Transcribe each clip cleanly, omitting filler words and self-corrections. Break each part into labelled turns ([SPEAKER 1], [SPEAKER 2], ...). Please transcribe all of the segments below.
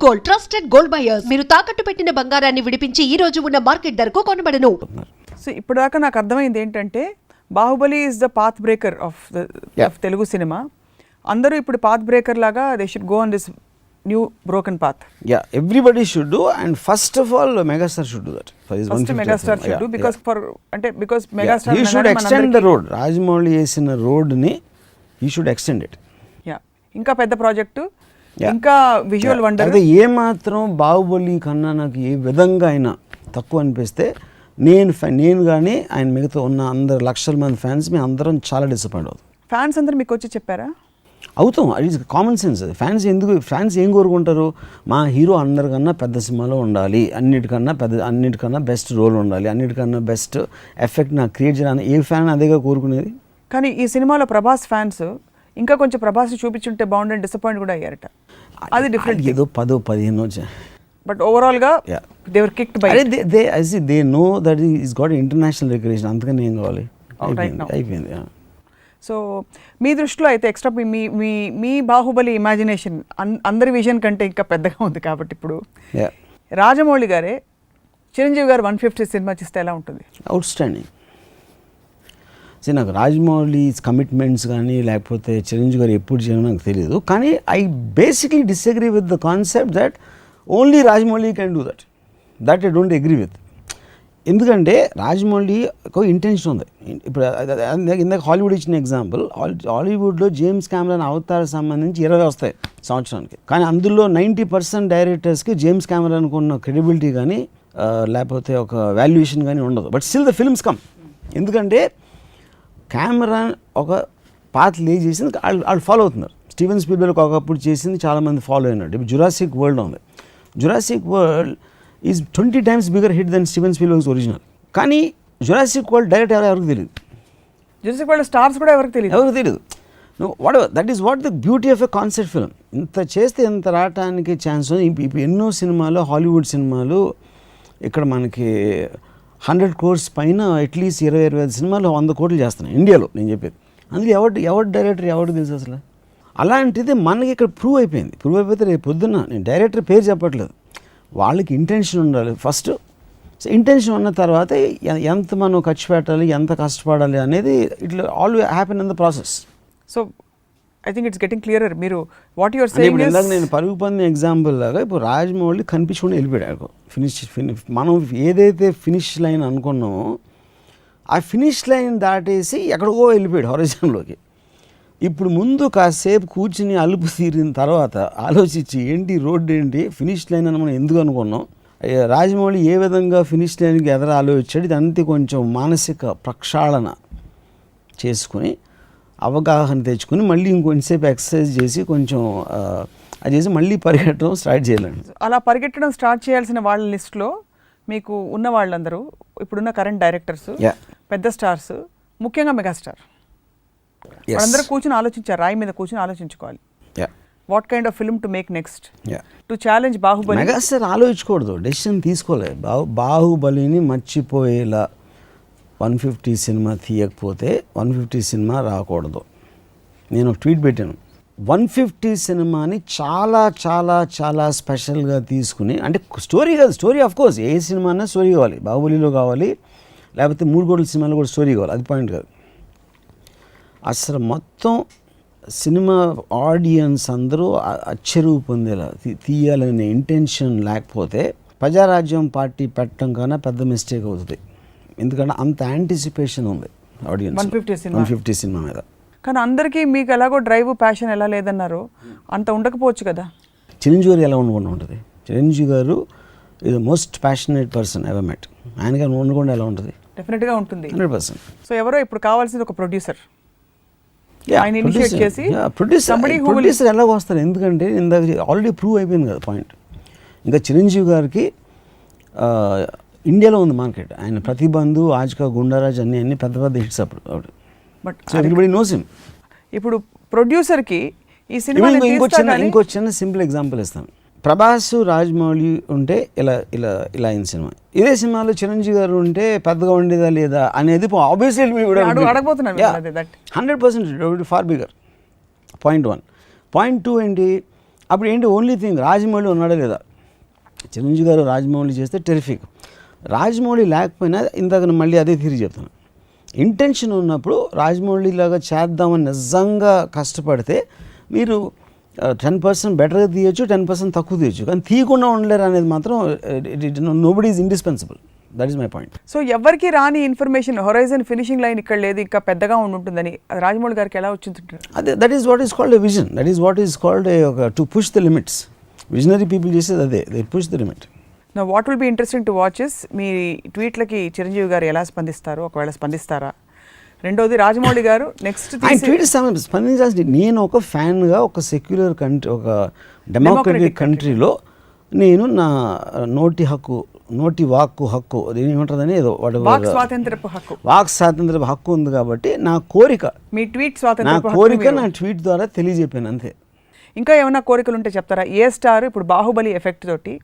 [SPEAKER 1] Gold, trusted gold buyers. మీరు తాకట్టు పెట్టిన బంగారాన్ని విడిపించి ఈ రోజు ఉన్న మార్కెట్ ధరకు కొనబడను.
[SPEAKER 2] సో ఇప్పటిదాకా నాకు అర్థమైంది ఏంటంటే Baahubali is the path breaker of Telugu cinema. అందరూ ఇప్పుడు పాత్ బ్రేకర్ లాగా they should go on this new broken path.
[SPEAKER 3] Yeah, everybody should do, and first of all, Megastar should do that. For his
[SPEAKER 2] first
[SPEAKER 3] 150th
[SPEAKER 2] megastar
[SPEAKER 3] film.
[SPEAKER 2] Should do
[SPEAKER 3] Yeah,
[SPEAKER 2] because for అంటే because
[SPEAKER 3] yeah.
[SPEAKER 2] Megastar
[SPEAKER 3] He should extend the road. Rajmouli వేసిన road ని he should extend it.
[SPEAKER 2] Yeah ఇంకా పెద్ద project,
[SPEAKER 3] Yeah.
[SPEAKER 2] ఇంకా visual wonder.
[SPEAKER 3] అదే ఏ మాత్రం బాహుబలి కన్నా నాకు ఏ విధంగా అయినా తక్కువ అనిపిస్తే నేను కానీ ఆయన మిగతా ఉన్న అందరు లక్షల మంది ఫ్యాన్స్ మేము అందరం చాలా డిసప్పాయింట్ అవుతాం.
[SPEAKER 2] ఫ్యాన్స్ అందరూ మీకు వచ్చి చెప్పారా?
[SPEAKER 3] అవుతాం. అది కామన్ సెన్స్. అది ఫ్యాన్స్ ఏం కోరుకుంటారు? మా హీరో అందరికన్నా పెద్ద సినిమాలో ఉండాలి, అన్నిటికన్నా బెస్ట్ రోల్ ఉండాలి, అన్నిటికన్నా బెస్ట్ ఎఫెక్ట్ నాకు క్రియేట్ చేయాలని ఏ ఫ్యాన్ అదేగా కోరుకునేది.
[SPEAKER 2] కానీ ఈ సినిమాలో ప్రభాస్ ఫ్యాన్స్ ఇంకా కొంచెం ప్రభాస్ చూపించుంటే బాగుండని డిసప్పాయింట్ కూడా అయ్యారట. అది డిఫరెంట్.
[SPEAKER 3] ఏదో 10-15 వచ్చాయి.
[SPEAKER 2] బట్ ఓవరాల్ గా they were kicked by.
[SPEAKER 3] They know that is got international recognition. అందుకని ఏం కావాలి, అయిపోయింది.
[SPEAKER 2] సో మీ దృష్టిలో అయితే ఎక్స్ట్రా మీ బాహుబలి ఇమాజినేషన్ అందరి విజన్ కంటే ఇంకా పెద్దగా ఉంది కాబట్టి ఇప్పుడు రాజమౌళి గారే చిరంజీవి గారు 150 సినిమా చేస్తే ఎలా ఉంటుంది?
[SPEAKER 3] Out standing. నాకు రాజమౌళి కమిట్మెంట్స్ కానీ లేకపోతే చిరంజీవి గారు ఎప్పుడు చేయడం నాకు తెలియదు. కానీ I basically disagree with the concept that only Rajamouli can do that I don't agree with. ఎందుకంటే రాజమౌళి ఒక ఇంటెన్షన్ ఉంది. ఇప్పుడు ఇందాక హాలీవుడ్ ఇచ్చిన ఎగ్జాంపుల్, హాలీవుడ్లో జేమ్స్ కెమెరాన్ అవతార సంబంధించి 20 వస్తాయి సంవత్సరానికి. కానీ అందులో 90% డైరెక్టర్స్కి జేమ్స్ కెమెరాన్కి ఉన్న క్రెడిబిలిటీ కానీ లేకపోతే ఒక వాల్యుయేషన్ కానీ ఉండదు. But still the films come. ఎందుకంటే కెమెరాన్ ఒక పాత్ లే చేసింది, వాళ్ళు ఫాలో అవుతున్నారు. స్టీవెన్ స్పీల్బర్గ్ ఒకప్పుడు చేసింది చాలామంది ఫాలో అయినాడు. ఇప్పుడు జురాసిక్ వరల్డ్ ఉంది. Jurassic World is 20 times bigger hit than Steven Spielberg's original. కానీ జురాసిక్ వరల్డ్ డైరెక్ట్ ఎవరికి తెలియదు.
[SPEAKER 2] జురాసిక్ వరల్డ్ స్టార్స్ కూడా ఎవరికి తెలియదు.
[SPEAKER 3] That is what the beauty of a concept film. ఇంత చేస్తే ఇంత రావటానికి ఛాన్స్ ఉంది. ఇప్పుడు ఎన్నో సినిమాలు, హాలీవుడ్ సినిమాలు ఇక్కడ మనకి 100 crores పైన అట్లీస్ట్ 20-25 సినిమాలు 100 కోట్లు చేస్తున్నాయి ఇండియాలో. నేను చెప్పేది అందులో ఎవరు డైరెక్టర్ ఎవరికి తెలుసు అసలు. అలాంటిది మనకి ఇక్కడ ప్రూవ్ అయిపోతే రేపు పొద్దున్న నేను డైరెక్టర్ పేరు చెప్పట్లేదు, వాళ్ళకి ఇంటెన్షన్ ఉండాలి ఫస్ట్. ఇంటెన్షన్ ఉన్న తర్వాత ఎంత మనం ఖర్చు పెట్టాలి, ఎంత కష్టపడాలి అనేది ఇట్లా all happen in the process.
[SPEAKER 2] So I think it's getting clearer. మీరు వాట్ యువర్ సేయింగ్ ఇస్,
[SPEAKER 3] నేను పరుగు పంది ఎగ్జాంపుల్ లాగా ఇప్పుడు రాజమౌళి కనిపించుకుని వెళ్ళిపోయాడు. ఫినిష్ మనం ఏదైతే ఫినిష్ లైన్ అనుకున్నామో ఆ ఫినిష్ లైన్ దాటేసి ఎక్కడికో వెళ్ళిపోయాడు హొరైజన్లోకి. ఇప్పుడు ముందు కాసేపు కూర్చుని అలుపు తీరిన తర్వాత ఆలోచించి ఏంటి రోడ్డు ఏంటి ఫినిష్ లైన్ అని మనం ఎందుకు అనుకున్నాం, రాజమౌళి ఏ విధంగా ఫినిష్ లైన్కి ఎదురు ఆలోచించాడు, ఇదంతా కొంచెం మానసిక ప్రక్షాళన చేసుకుని అవగాహన తెచ్చుకుని మళ్ళీ ఇంకొంచెంసేపు ఎక్సర్సైజ్ చేసి కొంచెం అది చేసి మళ్ళీ పరిగెట్టడం స్టార్ట్ చేయాలండి.
[SPEAKER 2] అలా పరిగెట్టడం స్టార్ట్ చేయాల్సిన వాళ్ళ లిస్ట్లో మీకు ఉన్న వాళ్ళందరూ ఇప్పుడున్న కరెంట్ డైరెక్టర్స్, పెద్ద స్టార్స్, ముఖ్యంగా మెగాస్టార్, వాళ్ళందరూ కూర్చొని ఆలోచించారు, రాయి మీద కూర్చొని ఆలోచించుకోవాలి what kind of film to make next to challenge Baahubali.
[SPEAKER 3] Megastar ఆలోచించకూడదు, డెసిషన్ తీసుకోలేదు. బాహుబలిని మర్చిపోయేలా 150 సినిమా తీయకపోతే 150 సినిమా రాకూడదు. నేను ఒక ట్వీట్ పెట్టాను, 150 సినిమాని చాలా చాలా చాలా స్పెషల్గా తీసుకుని, అంటే స్టోరీ కాదు, story of course A cinema అన్నా స్టోరీ కావాలి, బాహుబలిలో కావాలి, లేకపోతే 3 కోట్ల సినిమాలో కూడా స్టోరీ కావాలి, అది పాయింట్ కాదు. అసలు మొత్తం సినిమా ఆడియన్స్ అందరూ అచ్చరువు పొందేలా తీయాలనే ఇంటెన్షన్ లేకపోతే ప్రజారాజ్యం పార్టీ పెట్టడం కన్నా పెద్ద మిస్టేక్ అవుతుంది. ఎందుకంటే అంత యాంటిసిపేషన్ ఉంది ఆడియన్స్ 150 సినిమా మీద.
[SPEAKER 2] కానీ అందరికీ మీకు ఎలాగో డ్రైవ్ ప్యాషన్ ఎలా లేదన్నారు, అంత ఉండకపోవచ్చు కదా.
[SPEAKER 3] చిరంజీవి గారు ఎలా ఉండకుండా ఉంటుంది? చిరంజీవి గారు ఇది most passionate person ever met. ఆయనగా ఉండకుండా ఎలా ఉంటుంది?
[SPEAKER 2] డెఫినెట్గా ఉంటుంది,
[SPEAKER 3] 100%.
[SPEAKER 2] సో ఎవరో ఇప్పుడు కావాల్సింది ఒక ప్రొడ్యూసర్.
[SPEAKER 3] ప్రొడ్యూసర్ ఎలా వస్తారు? ఎందుకంటే ఇందాక ఆల్రెడీ ప్రూవ్ అయిపోయింది కదా పాయింట్. ఇంకా చిరంజీవి గారికి ఇండియాలో ఉంది మార్కెట్. ఆయన ప్రతిబంధు, ఆజ్కా, గుండారాజ్ అన్ని పెద్ద పెద్ద హిట్స్ అప్పుడు. But everybody knows him.
[SPEAKER 2] ఇప్పుడు ప్రొడ్యూసర్కి ఈ సినిమా
[SPEAKER 3] ఇంకో చిన్న సింపుల్ ఎగ్జాంపుల్ ఇస్తాను. ప్రభాస్, రాజమౌళి ఉంటే ఇలా అయిన సినిమా, ఇదే సినిమాలో చిరంజీవి గారు ఉంటే పెద్దగా ఉండేదా లేదా అనేది obviously 100% far bigger. Point 1. Point 2 ఏంటి, అప్పుడు ఏంటి ఓన్లీ థింగ్ రాజమౌళి ఉన్నాడా లేదా, చిరంజీవి గారు రాజమౌళి చేస్తే టెరిఫిక్, రాజమౌళి లేకపోయినా ఇందాక మళ్ళీ అదే తిరిగి చెప్తాను, ఇంటెన్షన్ ఉన్నప్పుడు రాజమౌళి లాగా చేద్దామని నిజంగా కష్టపడితే మీరు 10% బెటర్గా తీయచ్చు, 10% తక్కువ తీయచ్చు, కానీ తీయకుండా ఉండలేరు అనేది మాత్రం nobody is indispensable. That is my point.
[SPEAKER 2] So ఎవరికి రాని ఇన్ఫర్మేషన్ హొరైజన్ ఫినిషింగ్ లైన్ ఇక్కడ లేదు, ఇంకా పెద్దగా ఉంటుందని అది రాజమౌళి గారికి ఎలా వచ్చింటుంటారు?
[SPEAKER 3] అదే that is what is called a vision, that is what is called to push the limits. Visionary people చేసేది అదే, దే పుష్ ద లిమిట్.
[SPEAKER 2] నా what will be interesting to watches మీ ట్వీట్లకి చిరంజీవి గారు ఎలా స్పందిస్తారు, ఒకవేళ స్పందిస్తారా? రెండోది రాజమౌళి గారు నెక్స్ట్
[SPEAKER 3] ఆయన ట్వీట్ స్పందించాల్సి, నేను ఒక ఫ్యాన్గా ఒక సెక్యులర్ కంట్రీ, ఒక డెమోక్రటిక్ కంట్రీలో నేను నా నోటి హక్కు, నోటి వాక్కు హక్కు, ఏమంటుందని ఏదో
[SPEAKER 2] వాక్ స్వాతంత్రపు హక్కు,
[SPEAKER 3] వాక్ స్వాతంత్రపు హక్కు ఉంది కాబట్టి నా కోరిక,
[SPEAKER 2] మీ ట్వీట్
[SPEAKER 3] నా
[SPEAKER 2] స్వాతంత్రపు
[SPEAKER 3] కోరిక నా ట్వీట్ ద్వారా తెలియజెప్పాను అంతే.
[SPEAKER 2] ఇంకా ఏమైనా కోరికలు ఉంటే చెప్తారా? ఏ స్టార్ ఇప్పుడు బాహుబలి ఎఫెక్ట్ తోటి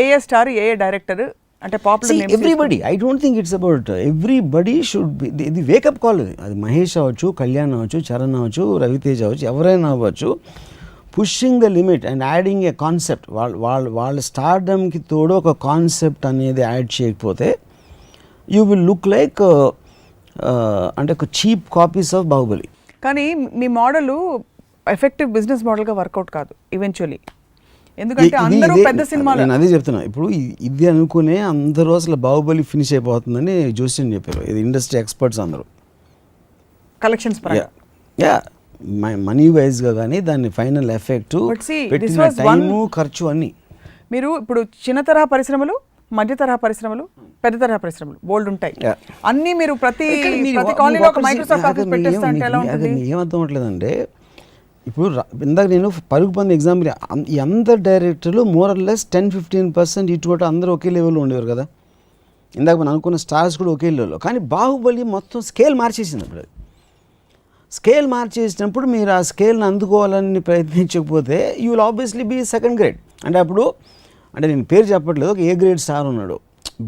[SPEAKER 2] ఏ స్టార్ ఏ డైరెక్టర్ అంటే popular
[SPEAKER 3] everybody, I don't think it's about everybody should be, ఇది వేకప్ కాల్. అది మహేష్ అవ్వచ్చు, కళ్యాణ్ అవ్వచ్చు, చరణ్ అవ్వచ్చు, రవితేజ్ అవ్వచ్చు, ఎవరైనా అవ్వచ్చు, pushing the limit and adding A concept. వాళ్ళ స్టార్డమ్కి తోడు ఒక కాన్సెప్ట్ అనేది యాడ్ చేయకపోతే యూ విల్ లుక్ లైక్ అంటే ఒక చీప్ కాపీస్ ఆఫ్ బాహుబలి.
[SPEAKER 2] కానీ మీ మోడల్ ఎఫెక్టివ్ బిజినెస్ మోడల్గా వర్కౌట్ కాదు ఈవెన్చువల్లీ, ఎందుకంటే అందరూ పెద్ద సినిమాలు.
[SPEAKER 3] నేను అదే చెప్తున్నా, ఇప్పుడు ఇది అనుకునే అందరూ అసలు బాహుబలి ఫినిష్ అయిపోతుందని జోస్యన్ చెప్పారు, ఇది ఇండస్ట్రీ ఎక్స్పర్ట్స్ అందరూ.
[SPEAKER 2] కలెక్షన్స్
[SPEAKER 3] యా మనీ వైజ్గా కానీ దాని ఫైనల్ ఎఫెక్ట్, పెట్టిన టైము, ఖర్చు అన్నీ.
[SPEAKER 2] మీరు ఇప్పుడు చిన్న తరహా పరిశ్రమలు, మధ్య తరహా పరిశ్రమలు, పెద్ద తరహా పరిశ్రమలు బోల్డ్ ఉంటాయి, అన్నీ మీరు ప్రతి కాలనీలో ఒక మైక్రోసాఫ్ట్ ఆఫీస్ పెట్టేస్తా అంటే ఎలా ఉంటుంది?
[SPEAKER 3] ఏమర్థం అవట్లేదంటే, ఇప్పుడు ఇందాక నేను పరుగు పంది ఎగ్జాంపుల్, ఈ అందరు డైరెక్టర్లు మోరల్లెస్ 10-15% ఇటు అందరూ ఒకే లెవెల్లో ఉండేవారు కదా. ఇందాక మనం అనుకున్న స్టార్స్ కూడా ఒకే లెవెల్లో, కానీ బాహుబలి మొత్తం స్కేల్ మార్చేసింది. అప్పుడు స్కేల్ మార్చేసినప్పుడు మీరు ఆ స్కేల్ని అందుకోవాలని ప్రయత్నించకపోతే you will obviously be second grade. అంటే అప్పుడు అంటే నేను పేరు చెప్పట్లేదు, ఒక ఏ గ్రేడ్ స్టార్ ఉన్నాడు,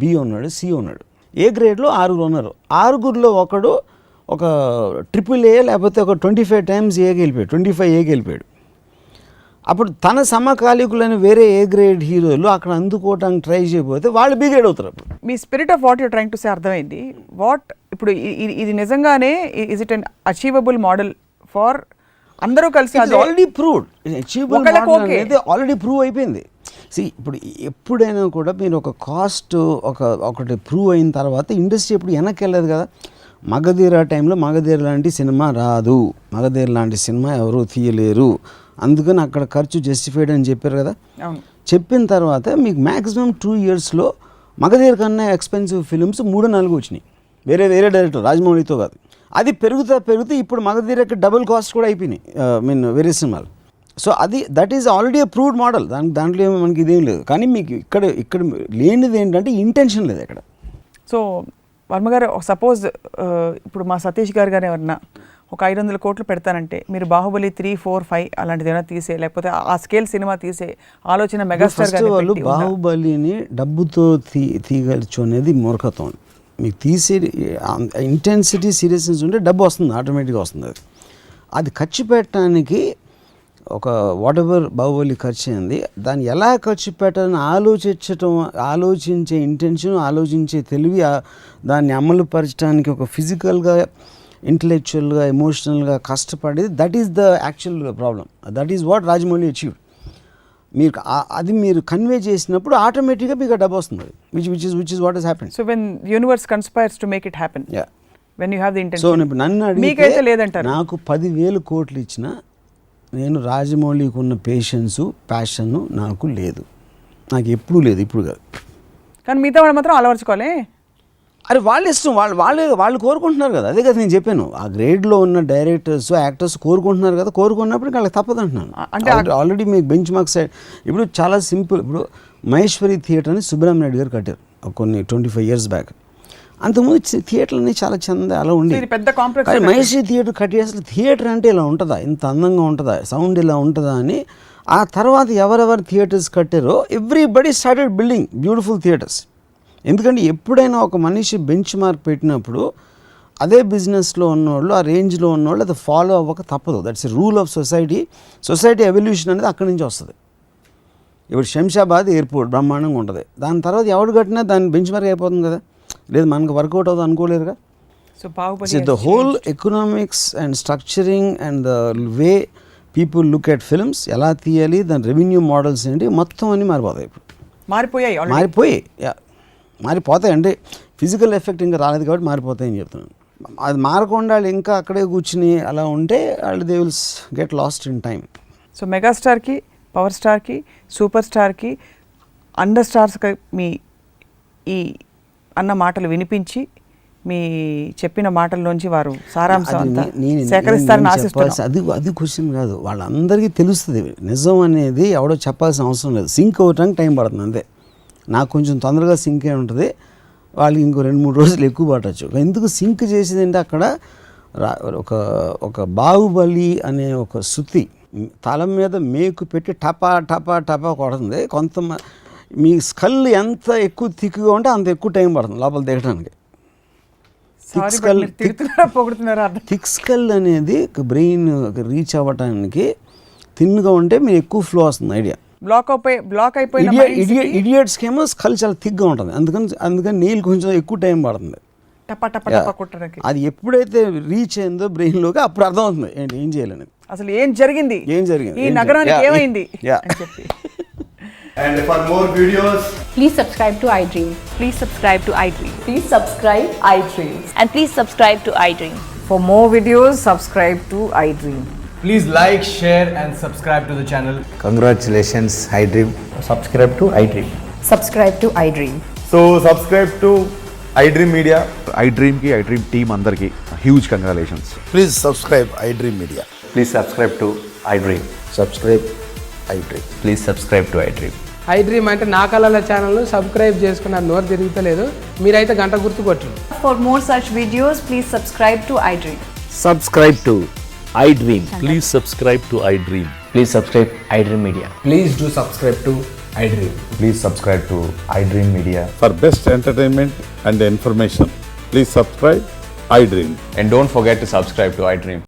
[SPEAKER 3] బి ఉన్నాడు, సి ఉన్నాడు, ఏ గ్రేడ్లో 6 ఉన్నారు, 6లో ఒకడు ఒక AAA లేకపోతే ఒక 25 times ఏకి వెళ్ళిపోయాడు, 25 ఏకి వెళ్ళిపోయాడు. అప్పుడు తన సమకాలీకులైన వేరే ఏ గ్రేడ్ హీరోలు అక్కడ అందుకోవడానికి ట్రై చేయకపోతే వాళ్ళు బి గ్రేడ్ అవుతారు. అప్పుడు
[SPEAKER 2] మీ spirit of what you trying to say అర్థమైంది. వాట్ ఇప్పుడు ఇది నిజంగానే is it an achievable model for అందరూ కలిసి?
[SPEAKER 3] ఆల్రెడీ ప్రూవ్డ్, అచీవబుల్ అనేది ఆల్రెడీ ప్రూవ్ అయిపోయింది. ఇప్పుడు ఎప్పుడైనా కూడా మీరు ఒక కాస్ట్ ఒకటి ప్రూవ్ అయిన తర్వాత ఇండస్ట్రీ ఎప్పుడు వెనక్కి వెళ్ళదు కదా. మగధీర టైంలో మగధీర లాంటి సినిమా రాదు, మగధీర లాంటి సినిమా ఎవరు తీయలేరు, అందుకని అక్కడ ఖర్చు జస్టిఫైడ్ అని చెప్పారు కదా. చెప్పిన తర్వాత మీకు మ్యాక్సిమం 2 yearsలో మగధీర కన్నా ఎక్స్పెన్సివ్ ఫిల్మ్స్ 3-4 వచ్చినాయి, వేరే డైరెక్టర్, రాజమౌళితో కాదు. అది పెరుగుతూ ఇప్పుడు మగధీరకి డబుల్ కాస్ట్ కూడా అయిపోయినాయి, వేరే సినిమాలు. So that is already approved model, దాంట్లో ఏమో మనకి ఇదేం లేదు. కానీ మీకు ఇక్కడ లేనిది ఏంటంటే ఇంటెన్షన్ లేదు ఇక్కడ.
[SPEAKER 2] సో వర్మగారు, సపోజ్ ఇప్పుడు మా సతీష్ గారు ఎవరన్నా ఒక 500 కోట్లు పెడతానంటే మీరు బాహుబలి 3, 4, 5 అలాంటిది ఏమైనా తీసే, లేకపోతే ఆ స్కేల్ సినిమా తీసే ఆలోచన మెగాస్టార్ గారు? వాళ్ళు
[SPEAKER 3] బాహుబలిని డబ్బుతో తీయగలచ్చు అనేది మూర్ఖత్వం. మీకు తీసే ఇంటెన్సిటీ, సీరియస్నెస్ ఉంటే డబ్బు వస్తుంది, ఆటోమేటిక్గా వస్తుంది. అది ఖర్చు పెట్టడానికి ఒక వాట్ ఎవర్ బాహుబలి ఖర్చు అయింది, దాన్ని ఎలా ఖర్చు పెట్టాలని ఆలోచించే ఇంటెన్షన్, ఆలోచించే తెలివి, దాన్ని అమలు పరచడానికి ఒక ఫిజికల్గా, ఇంటలెక్చువల్గా, ఎమోషనల్గా కష్టపడేది, that is the actual problem. That is what Rajamouli achieved. మీరు కన్వే చేసినప్పుడు ఆటోమేటిక్గా మీకు డబ్బు వస్తుంది, which is what has happened.
[SPEAKER 2] So when universe conspires to make it happen, when you have the intention.
[SPEAKER 3] So ఇప్పుడు నన్ను అడిగితే లేదంటారు, నాకు 10,000 కోట్లు ఇచ్చినా నేను రాజమౌళికి ఉన్న పేషెన్సు, ప్యాషను నాకు లేదు, నాకు ఎప్పుడూ లేదు, ఇప్పుడు కాదు.
[SPEAKER 2] కానీ మిగతా వాళ్ళు మాత్రం అలవర్చుకోలే.
[SPEAKER 3] అరే వాళ్ళ ఇష్టం, వాళ్ళు కోరుకుంటున్నారు కదా. అదే కదా నేను చెప్పాను, ఆ గ్రేడ్లో ఉన్న డైరెక్టర్స్, యాక్టర్స్ కోరుకుంటున్నారు కదా, కోరుకున్నప్పుడు వాళ్ళకి తప్పదు అంటున్నాను. అంటే ఆల్రెడీ మీకు బెంచ్ మార్క్ సైడ్ ఇప్పుడు చాలా సింపుల్. ఇప్పుడు మహేశ్వరి థియేటర్ అని సుబ్రహ్మణ్య రెడ్డి గారు కట్టారు కొన్ని 25 years బ్యాక్. అంతకుముందు థియేటర్లన్నీ చాలా చంద అలా ఉండేది,
[SPEAKER 2] పెద్ద కాంప్లెక్స్.
[SPEAKER 3] మహేశ్వరి థియేటర్ కట్టి అసలు థియేటర్ అంటే ఇలా ఉంటుందా, ఇంత అందంగా ఉంటుందా, సౌండ్ ఇలా ఉంటుందా అని. ఆ తర్వాత ఎవరెవరు థియేటర్స్ కట్టారో everybody started building beautiful theatres. ఎందుకంటే ఎప్పుడైనా ఒక మనిషి బెంచ్ మార్క్ పెట్టినప్పుడు అదే బిజినెస్లో ఉన్నవాళ్ళు ఆ రేంజ్లో ఉన్నవాళ్ళు అది ఫాలో అవ్వక తప్పదు. That's a rule of society evolution అనేది అక్కడి నుంచి వస్తుంది. ఇప్పుడు శంషాబాద్ ఎయిర్పోర్ట్ బ్రహ్మాండంగా ఉంటుంది, దాని తర్వాత ఎవడు కట్టినా దాన్ని బెంచ్ మార్క్ అయిపోతుంది కదా, లేదు మనకు వర్కౌట్ అవుతుంది అనుకోలేరుగా.
[SPEAKER 2] So Baahubali
[SPEAKER 3] the whole economics and structuring and the way people look at films, ఎలా తీయాలి, దాని రెవెన్యూ మోడల్స్ ఏంటి, మొత్తం అన్నీ మారిపోతాయి. ఇప్పుడు మారిపోతాయి అంటే ఫిజికల్ ఎఫెక్ట్ ఇంకా రాలేదు కాబట్టి మారిపోతాయని చెప్తున్నాను. అది మారకుండా వాళ్ళు ఇంకా అక్కడే కూర్చుని అలా ఉంటే వాళ్ళు they will get lost in time.
[SPEAKER 2] So మెగాస్టార్కి, పవర్ స్టార్కి, సూపర్ స్టార్కి, అండర్ స్టార్స్కి మీ ఈ అన్న మాటలు వినిపించి మీ చెప్పిన మాటల్లోంచి వారు సారాంశం అంతా సేకరిస్తారని ఆశిస్తున్నాను.
[SPEAKER 3] అది క్వశ్చన్ కాదు, వాళ్ళందరికీ తెలుస్తుంది నిజం అనేది, ఎవడో చెప్పాల్సిన అవసరం లేదు. సింక్ అవ్వటానికి టైం పడుతుంది అంతే. నాకు కొంచెం తొందరగా సింక్ అయి ఉంటుంది, వాళ్ళకి ఇంకో 2-3 రోజులు ఎక్కువ పట్టచ్చు. ఎందుకు సింక్ చేసేది అంటే అక్కడ ఒక బాహుబలి అనే ఒక శృతి తల మీద మేకు పెట్టి టపా టపా టపా కొడుతుంది. మీ స్కల్ ఎంత ఎక్కువ థిక్గా ఉంటే అంత ఎక్కువ టైం పడుతుంది లోపల దిగడానికి. థిక్ స్కల్ అనేది బ్రెయిన్ రీచ్ అవ్వటానికి థిన్గా ఉంటే మీరు ఎక్కువ ఫ్లో వస్తుంది ఐడియా.
[SPEAKER 2] బ్లాక్ అయిపోయిన
[SPEAKER 3] ఇడియట్స్కి ఏమో స్కల్ చాలా థిక్గా ఉంటుంది, అందుకని నీళ్ళు కొంచెం ఎక్కువ టైం పడుతుంది. అది ఎప్పుడైతే రీచ్ అయిందో బ్రెయిన్లోకి అప్పుడు అర్థమవుతుంది ఏంటి ఏం చేయాలనేది,
[SPEAKER 2] అసలు ఏం జరిగింది ఈ నగరానికి ఏమైంది అని చెప్పి.
[SPEAKER 4] And for more videos,
[SPEAKER 5] please subscribe to iDream.
[SPEAKER 6] Please subscribe to iDream.
[SPEAKER 5] Please subscribe iDream.
[SPEAKER 6] And please subscribe to iDream.
[SPEAKER 7] For more videos, subscribe to iDream.
[SPEAKER 4] please like, share and subscribe to the channel.
[SPEAKER 8] Congratulations, iDream.
[SPEAKER 4] Subscribe to iDream.
[SPEAKER 5] Subscribe to iDream.
[SPEAKER 4] So subscribe to iDream Media.
[SPEAKER 9] iDream ki iDream team andarki huge congratulations.
[SPEAKER 8] Please subscribe iDream Media.
[SPEAKER 4] Please subscribe to iDream.
[SPEAKER 8] Subscribe iDream.
[SPEAKER 4] Please subscribe to iDream.
[SPEAKER 10] iDream అంటే నా కళల ఛానల్ను subscribe చేసుకున్న నోరు తిరుగుతలేదు, మీరైతే గంట గుర్తు కొట్టండి.
[SPEAKER 6] For more such videos, please subscribe to iDream.
[SPEAKER 8] Subscribe to iDream.
[SPEAKER 11] Please subscribe to iDream.
[SPEAKER 4] Please subscribe iDream Media.
[SPEAKER 10] Please do subscribe to iDream.
[SPEAKER 4] Please subscribe to iDream Media.
[SPEAKER 9] For best entertainment and information, please subscribe iDream.
[SPEAKER 4] And don't forget to subscribe to iDream.